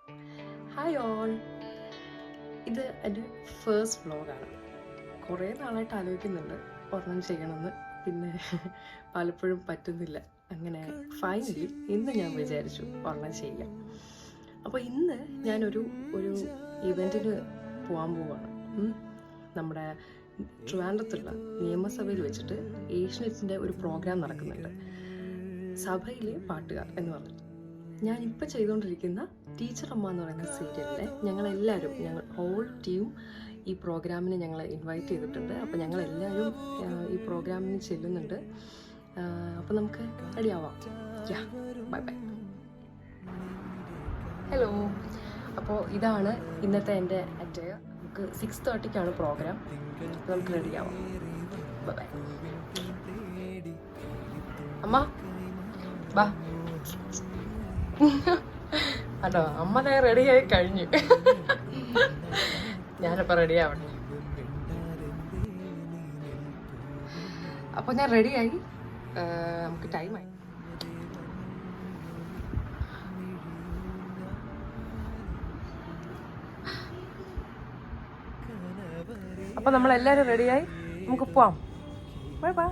Hi all, ഇത് എൻ്റെ first വ്ളോഗാണ്. കുറേ നാളായിട്ട് ആലോചിക്കുന്നുണ്ട് ഒരെണ്ണം ചെയ്യണമെന്ന്, പിന്നെ പലപ്പോഴും പറ്റുന്നില്ല. അങ്ങനെ ഫൈനലി ഇന്ന് ഞാൻ വിചാരിച്ചു ഒരെണ്ണം ചെയ്യാം. അപ്പോൾ ഇന്ന് ഞാനൊരു ഇവൻറ്റിന് പോകാൻ പോവാണ്. നമ്മുടെ ട്രിവാൻഡ്രത്തുള്ള നിയമസഭയിൽ വെച്ചിട്ട് ഏഷ്യനെറ്റിൻ്റെ ഒരു പ്രോഗ്രാം നടക്കുന്നുണ്ട്, സഭയിലെ പാട്ടുകാർ എന്ന് പറഞ്ഞിട്ട്. ഞാനിപ്പോൾ ചെയ്തുകൊണ്ടിരിക്കുന്ന ടീച്ചർ അമ്മ എന്ന് പറയുന്ന സീരിയലിലെ ഞങ്ങൾ ഹോൾ ടീം ഈ പ്രോഗ്രാമിന് ഞങ്ങളെ ഇൻവൈറ്റ് ചെയ്തിട്ടുണ്ട്. അപ്പോൾ ഞങ്ങളെല്ലാവരും ഈ പ്രോഗ്രാമിന് ചെല്ലുന്നുണ്ട്. അപ്പോൾ നമുക്ക് റെഡി ആവാം. Bye bye. ഹലോ, അപ്പോൾ ഇതാണ് ഇന്നത്തെ എൻ്റെ അറ്റയർ. നമുക്ക് 6:30-ക്കാണ് പ്രോഗ്രാം. നമുക്ക് റെഡി ആവാം. Bye bye. അമ്മ ബാ. അതോ അമ്മ റെഡിയായി കഴിഞ്ഞു. ഞാനിപ്പോൾ റെഡി ആവട്ടെ. അപ്പോൾ ഞാൻ റെഡിയായി. നമുക്ക് ടൈമായി. അപ്പോൾ നമ്മളെല്ലാവരും റെഡിയായി, നമുക്ക് പോവാം. Bye bye.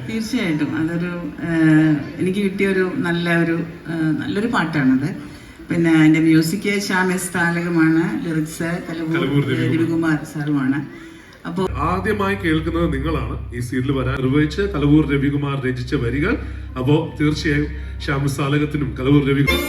തീർച്ചയായിട്ടും അതൊരു എനിക്ക് കിട്ടിയൊരു നല്ലൊരു പാട്ടാണത്. പിന്നെ അതിന്റെ മ്യൂസിക് ശ്യാം എസ് താലകമാണ്, ലിറിക്സ് കലവൂർ രവികുമാർ സാറുമാണ്. അപ്പോൾ ആദ്യമായി കേൾക്കുന്നത് നിങ്ങളാണ്. ഈ സീരിയൽ വരാൻ നിർവഹിച്ച് കലവൂർ രവികുമാർ രചിച്ച വരികൾ. അപ്പോൾ തീർച്ചയായും ശ്യാം എസ് താലകത്തിനും കലവൂർ രവികുമാർ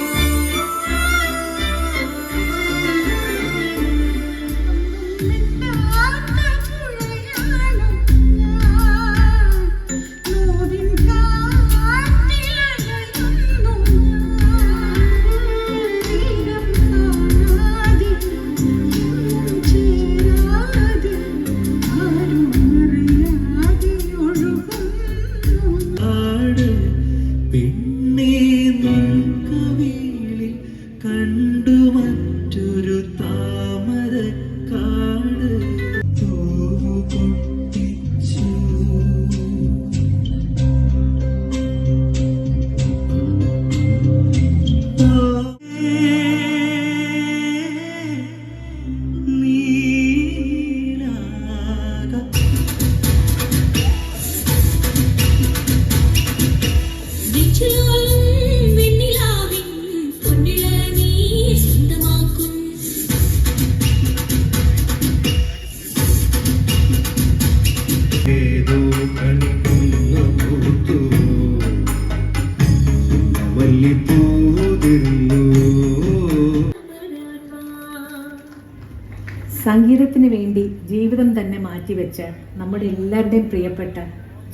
സംഗീതത്തിന് വേണ്ടി ജീവിതം തന്നെ മാറ്റിവെച്ച നമ്മുടെ എല്ലാവരുടെയും പ്രിയപ്പെട്ട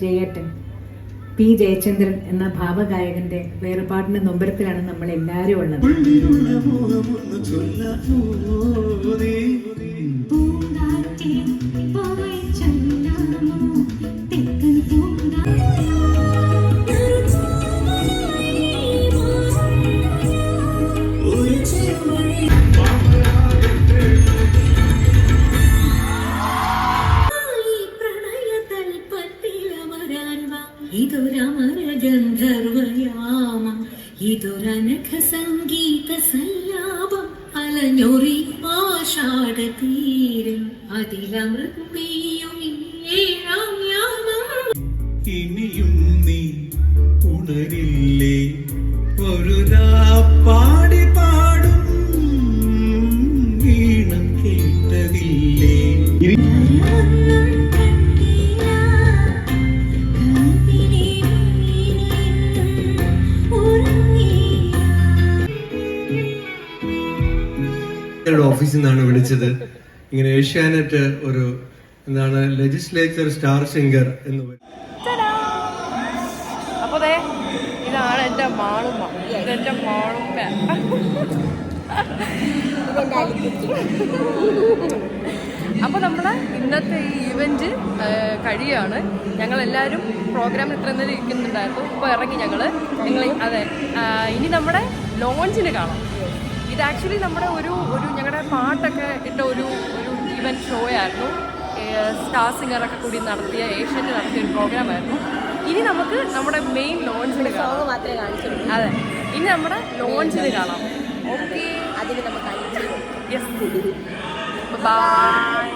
ജയേട്ടൻ പി ജയചന്ദ്രൻ എന്ന ഭാവഗായകന്റെ വേർപാടിന് നൊമ്പരത്തിലാണ് നമ്മൾ എല്ലാവരും ഉള്ളത്. ഇതൊരമരഗന്ധർവയാമം, ഇതൊരനഘ സംഗീത സല്ലാപം, അലഞ്ഞൊറി ആഷാഢതീരം, അതിലമൃത് പെയ്യും ഏഴാം യാമം. ഇനിയും നീ ഉണരില്ലേ, ഒരു പാടി പാടും ഈണം കേട്ടതില്ലേ. ഓഫീസിൽ നിന്നാണ് വിളിച്ചത്. ഇങ്ങനെ ഏഷ്യാനെറ്റ് ഒരു ലെജിസ്ലേച്ചർ സ്റ്റാർ സിംഗർ എന്ന് പറയും. അപ്പോൾ ഇതാണ് എൻ്റെ മാളുമ്മ. ഇതെൻ്റെ മാളുമ്മ. അപ്പോൾ നമ്മുടെ ഇന്നത്തെ ഈ ഇവൻറ്റ് കഴിയുകയാണ്. ഞങ്ങളെല്ലാവരും പ്രോഗ്രാമിൽ ഇത്ര നേരം ഇരിക്കുന്നുണ്ടായിരുന്നു. ഇപ്പോൾ ഇറങ്ങി ഞങ്ങൾ അതെ. ഇനി നമ്മുടെ ലോഞ്ചിന് കാണാം. ഇത് ആക്ച്വലി നമ്മുടെ ഒരു ഞങ്ങളുടെ പാട്ടൊക്കെ ഇട്ട ഒരു ഇവൻറ്റ് ഷോ ആയിരുന്നു. സ്റ്റാർ സിംഗറൊക്കെ കൂടി നടത്തിയ ഏഷ്യൻ്റെ നടത്തിയ ഒരു പ്രോഗ്രാമായിരുന്നു. ഇനി നമുക്ക് നമ്മുടെ മെയിൻ ലോഞ്ചിന് കാണാം. അതെ, ഇനി നമ്മുടെ ലോഞ്ചിന് കാണാം. ഓക്കെ, അതിന് നമുക്ക് യെസ്, ബൈ.